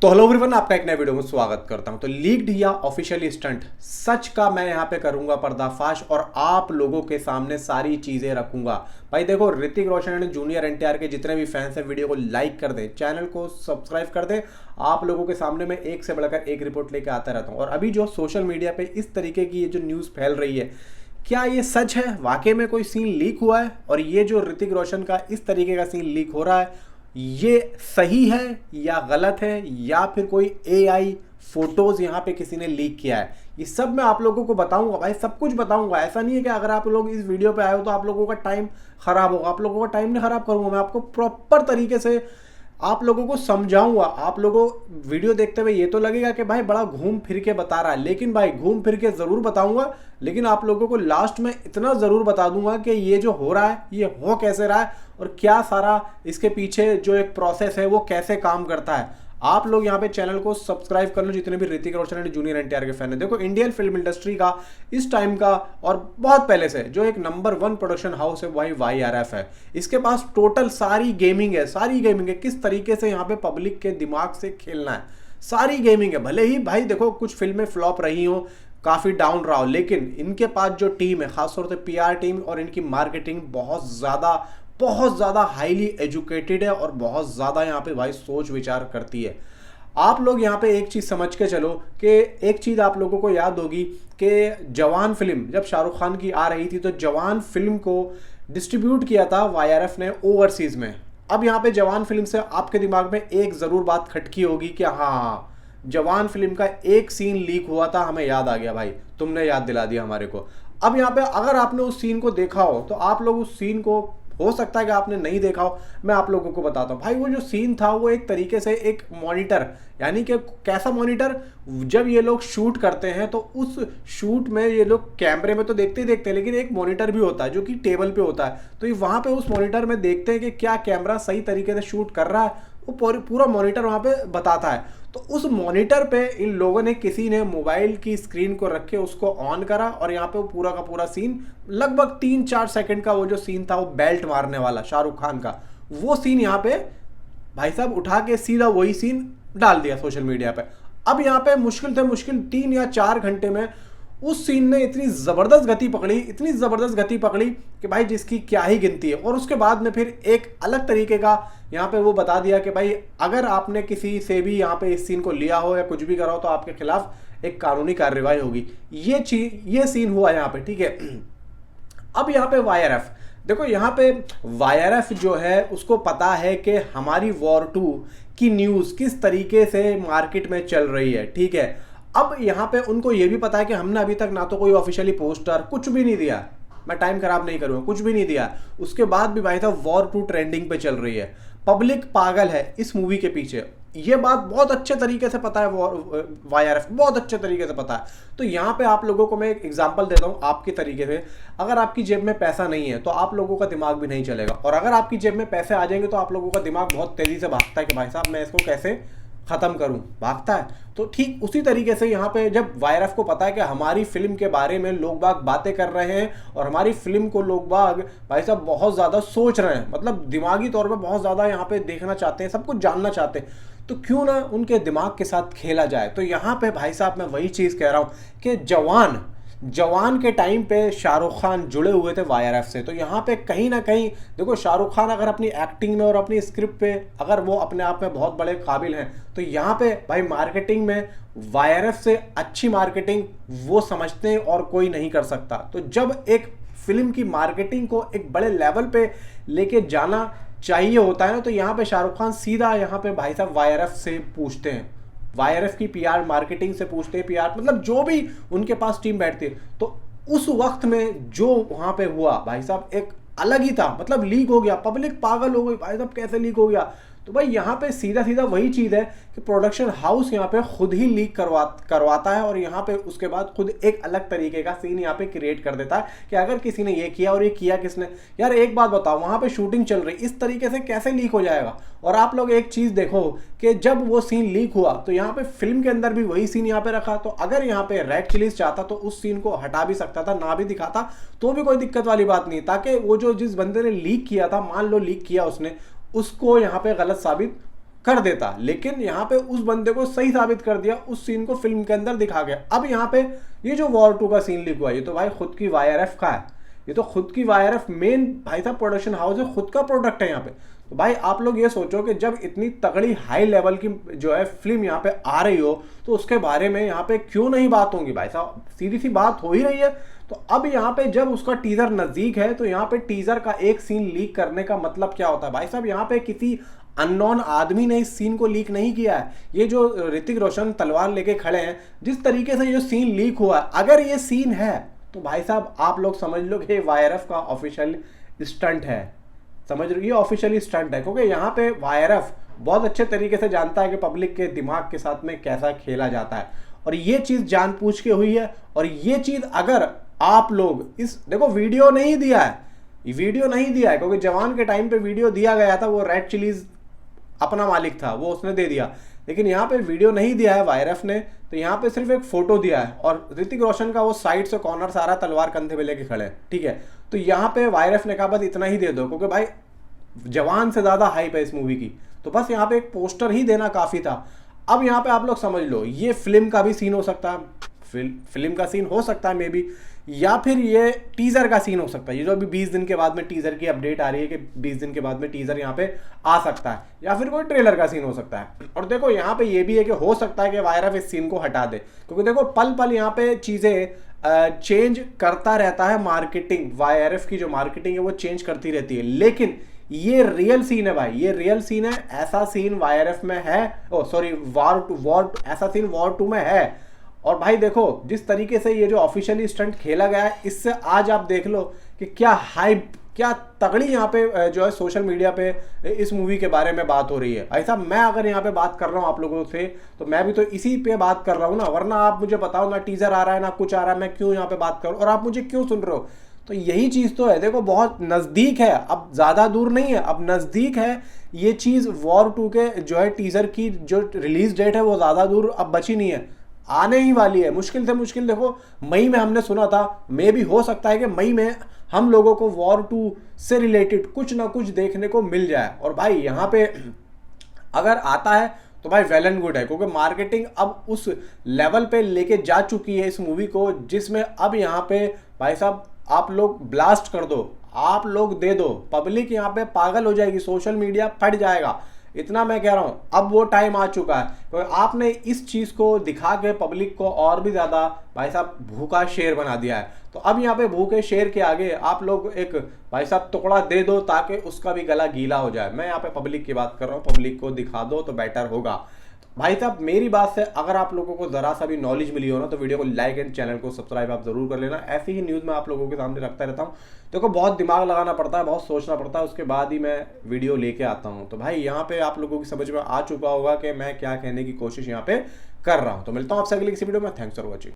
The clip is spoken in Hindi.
तो हेलो एवरीवन, आपका एक नए वीडियो में स्वागत करता हूं। तो लीक्ड या ऑफिशियली स्टंट सच का मैं यहां पे करूंगा पर्दाफाश और आप लोगों के सामने सारी चीजें रखूंगा। भाई देखो, ऋतिक रोशन एंड जूनियर एनटीआर के जितने भी फैंस हैं वीडियो को लाइक कर दें, चैनल को सब्सक्राइब कर दें। आप लोगों के सामने मैं एक से बढ़कर एक रिपोर्ट लेके आता रहता हूँ। और अभी जो सोशल मीडिया पे इस तरीके की ये जो न्यूज़ फैल रही है, क्या ये सच है? वाकई में कोई सीन लीक हुआ है? और ये जो ऋतिक रोशन का इस तरीके का सीन लीक हो रहा है, ये सही है या गलत है, या फिर कोई एआई फोटोज यहां पे किसी ने लीक किया है? ये सब मैं आप लोगों को बताऊंगा भाई, सब कुछ बताऊंगा। ऐसा नहीं है कि अगर आप लोग इस वीडियो पे आए हो तो आप लोगों का टाइम खराब होगा। आप लोगों का टाइम नहीं खराब करूंगा, मैं आपको प्रॉपर तरीके से आप लोगों को समझाऊंगा। आप लोगों वीडियो देखते हुए ये तो लगेगा कि भाई बड़ा घूम फिर के बता रहा है, लेकिन भाई घूम फिर के जरूर बताऊंगा। लेकिन आप लोगों को लास्ट में इतना जरूर बता दूंगा कि ये जो हो रहा है ये हो कैसे रहा है और क्या सारा इसके पीछे जो एक प्रोसेस है वो कैसे काम करता है। आप लोग यहाँ पे चैनल को सब्सक्राइब कर लो, जितने भी ऋतिक रोशन एंड जूनियर एनटीआर के फैन है। देखो, इंडियन फिल्म इंडस्ट्री का इस टाइम का और बहुत पहले से जो एक नंबर 1 प्रोडक्शन हाउस है वही वाईआरएफ है। इसके पास टोटल सारी गेमिंग है, किस तरीके से यहाँ पे पब्लिक के दिमाग से खेलना है, सारी गेमिंग है। भले ही भाई देखो कुछ फिल्में फ्लॉप रही हो, काफी डाउन रहा हो, लेकिन इनके पास जो टीम है, खासतौर से पीआर टीम और इनकी मार्केटिंग बहुत ज़्यादा हाईली एजुकेटेड है और बहुत ज़्यादा यहाँ पे भाई सोच विचार करती है। आप लोग यहाँ पे एक चीज़ समझ के चलो कि एक चीज़ आप लोगों को याद होगी कि जवान फिल्म जब शाहरुख खान की आ रही थी तो जवान फिल्म को डिस्ट्रीब्यूट किया था वाईआरएफ ने ओवरसीज़ में। अब यहाँ पे जवान फिल्म से आपके दिमाग में एक ज़रूर बात खटकी होगी कि हाँ, जवान फिल्म का एक सीन लीक हुआ था, हमें याद आ गया भाई, तुमने याद दिला दिया हमारे को। अब यहाँ पे अगर आपने उस सीन को देखा हो तो आप लोग उस सीन को, हो सकता है कि आपने नहीं देखा हो, मैं आप लोगों को बताता हूँ। भाई वो जो सीन था वो एक तरीके से एक मॉनिटर, यानी कि कैसा मॉनिटर, जब ये लोग शूट करते हैं तो उस शूट में ये लोग कैमरे में तो देखते ही देखते हैं, लेकिन एक मॉनिटर भी होता है जो कि टेबल पे होता है। तो ये वहाँ पे उस मॉनिटर में देखते हैं कि क्या कैमरा सही तरीके से शूट कर रहा है, वो पूरा मॉनिटर वहाँ पे बताता है। तो उस मॉनिटर पे इन लोगों ने, किसी ने मोबाइल की स्क्रीन को रख के उसको ऑन करा और यहाँ पे वो पूरा का पूरा सीन, लगभग 3-4 सेकंड का वो जो सीन था, वो बेल्ट मारने वाला शाहरुख खान का, वो सीन यहाँ पे भाई साहब उठा के सीधा वही सीन डाल दिया सोशल मीडिया पे। अब यहाँ पे मुश्किल 3 या 4 घंटे में उस सीन ने इतनी ज़बरदस्त गति पकड़ी कि भाई जिसकी क्या ही गिनती है। और उसके बाद में फिर एक अलग तरीके का यहाँ पे वो बता दिया कि भाई अगर आपने किसी से भी यहाँ पे इस सीन को लिया हो या कुछ भी करा हो तो आपके खिलाफ एक कानूनी कार्रवाई होगी। ये सीन हुआ यहाँ पे, ठीक है। अब यहाँ पे वाईआरएफ, देखो यहाँ पे वाईआरएफ जो है उसको पता है कि हमारी वॉर 2 की न्यूज़ किस तरीके से मार्केट में चल रही है, ठीक है। अब यहाँ पे उनको ये भी पता है कि हमने अभी तक ना तो कोई ऑफिशियली पोस्टर, कुछ भी नहीं दिया, मैं टाइम खराब नहीं करूँगा, कुछ भी नहीं दिया। उसके बाद भी भाई साहब वॉर 2 ट्रेंडिंग पे चल रही है, पब्लिक पागल है इस मूवी के पीछे। ये बात बहुत अच्छे तरीके से पता है, वाईआरएफ बहुत अच्छे तरीके से पता है। तो यहाँ पे आप लोगों को मैं एक एग्जांपल देता हूँ आपके तरीके से। अगर आपकी जेब में पैसा नहीं है तो आप लोगों का दिमाग भी नहीं चलेगा, और अगर आपकी जेब में पैसे आ जाएंगे तो आप लोगों का दिमाग बहुत तेजी से भागता है कि भाई साहब मैं इसको कैसे खत्म करूं, भागता है। तो ठीक उसी तरीके से यहाँ पे जब वाईआरएफ को पता है कि हमारी फिल्म के बारे में लोग बाग बातें कर रहे हैं और हमारी फिल्म को लोग बाग भाई साहब बहुत ज़्यादा सोच रहे हैं, मतलब दिमागी तौर पे बहुत ज़्यादा यहाँ पे देखना चाहते हैं, सब कुछ जानना चाहते हैं, तो क्यों ना उनके दिमाग के साथ खेला जाए। तो यहाँ पे भाई साहब मैं वही चीज़ कह रहा हूँ कि जवान के टाइम पे शाहरुख खान जुड़े हुए थे वाईआरएफ से। तो यहाँ पे कहीं ना कहीं देखो, शाहरुख खान अगर अपनी एक्टिंग में और अपनी स्क्रिप्ट पे अगर वो अपने आप में बहुत बड़े काबिल हैं, तो यहाँ पे भाई मार्केटिंग में वाईआरएफ से अच्छी मार्केटिंग वो समझते हैं और कोई नहीं कर सकता। तो जब एक फिल्म की मार्केटिंग को एक बड़े लेवल पे लेके जाना चाहिए होता है ना, तो यहाँ पे शाहरुख खान सीधा यहाँ पे भाई साहब वाईआरएफ से पूछते हैं, वाईआरएफ की पीआर मार्केटिंग से पूछते हैं, पीआर मतलब जो भी उनके पास टीम बैठती है। तो उस वक्त में जो वहां पे हुआ भाई साहब एक अलग ही था, मतलब लीक हो गया, पब्लिक पागल हो गई भाई साहब कैसे लीक हो गया। तो भाई यहाँ पे सीधा वही चीज़ है कि प्रोडक्शन हाउस यहाँ पे खुद ही लीक करवाता है, और यहाँ पे उसके बाद खुद एक अलग तरीके का सीन यहाँ पे क्रिएट कर देता है कि अगर किसी ने ये किया और ये किया किसने। यार एक बात बताओ, वहाँ पे शूटिंग चल रही, इस तरीके से कैसे लीक हो जाएगा। और आप लोग एक चीज़ देखो कि जब वो सीन लीक हुआ तो यहाँ पे फिल्म के अंदर भी वही सीन यहाँ पे रखा। तो अगर यहाँ पे रेड चिलीज चाहता तो उस सीन को हटा भी सकता था, ना भी दिखाता तो भी कोई दिक्कत वाली बात नहीं, ताकि वो जो जिस बंदे ने लीक किया था, मान लो लीक किया उसने, उसको यहाँ पे गलत साबित कर देता, लेकिन यहाँ पे उस बंदे को सही साबित कर दिया, उस सीन को फिल्म के अंदर दिखा गया। अब यहाँ पे ये जो वॉर 2 का सीन लीक हुआ, ये तो भाई खुद की YRF का है, ये तो खुद की YRF मेन भाई साहब प्रोडक्शन हाउस है, खुद का प्रोडक्ट है यहाँ पे। तो भाई आप लोग ये सोचो कि जब इतनी तगड़ी हाई लेवल की जो है फिल्म यहाँ पे आ रही हो तो उसके बारे में यहाँ पे क्यों नहीं बात होंगी भाई साहब, सीधी सी बात हो ही रही है। तो अब यहाँ पे जब उसका टीजर नजदीक है तो यहाँ पे टीजर का एक सीन लीक करने का मतलब क्या होता है भाई साहब, यहाँ पे किसी अननोन आदमी ने इस सीन को लीक नहीं किया है। ये जो ऋतिक रोशन तलवार लेके खड़े हैं, जिस तरीके से ये सीन लीक हुआ है, अगर ये सीन है तो भाई साहब आप लोग समझ लो कि YRF का ऑफिशियल स्टंट है, समझ रहे हो, ये ऑफिशियली स्टंट है। क्योंकि यहाँ पे YRF बहुत अच्छे तरीके से जानता है कि पब्लिक के दिमाग के साथ में कैसा खेला जाता है, और ये चीज जानबूझ के हुई है। और ये चीज अगर आप लोग इस देखो वीडियो नहीं दिया है, वीडियो नहीं दिया है, क्योंकि जवान के टाइम पे वीडियो दिया गया था, वो रेड चिलीज अपना मालिक था, वो उसने दे दिया, लेकिन यहाँ पे वीडियो नहीं दिया है YRF ने, तो यहाँ पे सिर्फ एक फोटो दिया है और ऋतिक रोशन का वो साइड से कॉर्नर सारा तलवार कंधे पे लेके खड़े हैं, ठीक है। तो यहाँ पे YRF ने कहा बस इतना ही दे दो, क्योंकि भाई जवान से ज्यादा हाइप है इस मूवी की, तो बस यहाँ पे एक पोस्टर ही देना काफी था। अब यहाँ पे आप लोग समझ लो, ये फिल्म का भी सीन हो सकता है, फिल्म का सीन हो सकता है मे बी, या फिर ये टीजर का सीन हो सकता है। ये जो अभी 20 दिन के बाद में टीजर की अपडेट आ रही है कि 20 दिन के बाद में टीजर यहाँ पे आ सकता है, या फिर कोई ट्रेलर का सीन हो सकता है। और देखो यहाँ पे ये भी है कि हो सकता है कि YRF इस सीन को हटा दे, क्योंकि देखो पल पल यहाँ पे चीजें चेंज करता रहता है, मार्केटिंग YRF की जो मार्केटिंग है वो चेंज करती रहती है, लेकिन ये रियल सीन है भाई, ये रियल सीन है। ऐसा सीन YRF में है, ओ सॉरी वॉर ऐसा सीन वॉर 2 में है। और भाई देखो जिस तरीके से ये जो ऑफिशियली स्टंट खेला गया है, इससे आज आप देख लो कि क्या हाइप, क्या तगड़ी यहाँ पे जो है सोशल मीडिया पे इस मूवी के बारे में बात हो रही है। ऐसा मैं अगर यहाँ पे बात कर रहा हूँ आप लोगों से, तो मैं भी तो इसी पे बात कर रहा हूँ ना, वरना आप मुझे बताओ ना टीजर आ रहा है ना कुछ आ रहा है, मैं क्यों यहाँ पे बात करूँ और आप मुझे क्यों सुन रहे हो। तो यही चीज तो है, देखो बहुत नजदीक है, अब ज्यादा दूर नहीं है, अब नजदीक है ये चीज। वॉर 2 के जो है टीजर की जो रिलीज डेट है वो ज्यादा दूर अब बची नहीं है, आने ही वाली है। मुश्किल से मुश्किल देखो मई में हमने सुना था, मे भी हो सकता है कि मई में हम लोगों को वॉर 2 से रिलेटेड कुछ ना कुछ देखने को मिल जाए। और भाई यहाँ पे अगर आता है तो भाई वेल एंड गुड है, क्योंकि मार्केटिंग अब उस लेवल पे लेके जा चुकी है इस मूवी को, जिसमें अब यहाँ पे भाई साहब आप लोग ब्लास्ट कर दो, आप लोग दे दो, पब्लिक यहाँ पे पागल हो जाएगी, सोशल मीडिया फट जाएगा। इतना मैं कह रहा हूं, अब वो टाइम आ चुका है, तो आपने इस चीज को दिखा के पब्लिक को और भी ज्यादा भाई साहब भूखा शेर बना दिया है। तो अब यहाँ पे भूखे शेर के आगे आप लोग एक भाई साहब टुकड़ा दे दो ताकि उसका भी गला गीला हो जाए। मैं यहाँ पे पब्लिक की बात कर रहा हूँ, पब्लिक को दिखा दो तो बेटर होगा। भाई साहब मेरी बात से अगर आप लोगों को जरा सा भी नॉलेज मिली हो ना, तो वीडियो को लाइक एंड चैनल को सब्सक्राइब आप जरूर कर लेना। ऐसी ही न्यूज़ मैं आप लोगों के सामने रखता रहता हूँ। देखो बहुत दिमाग लगाना पड़ता है, बहुत सोचना पड़ता है, उसके बाद ही मैं वीडियो लेके आता हूँ। तो भाई यहाँ पे आप लोगों की समझ में आ चुका होगा कि मैं क्या कहने की कोशिश यहाँ पे कर रहा हूँ। तो मिलता हूँ आपसे अगली किसी वीडियो में। Thanks for watching.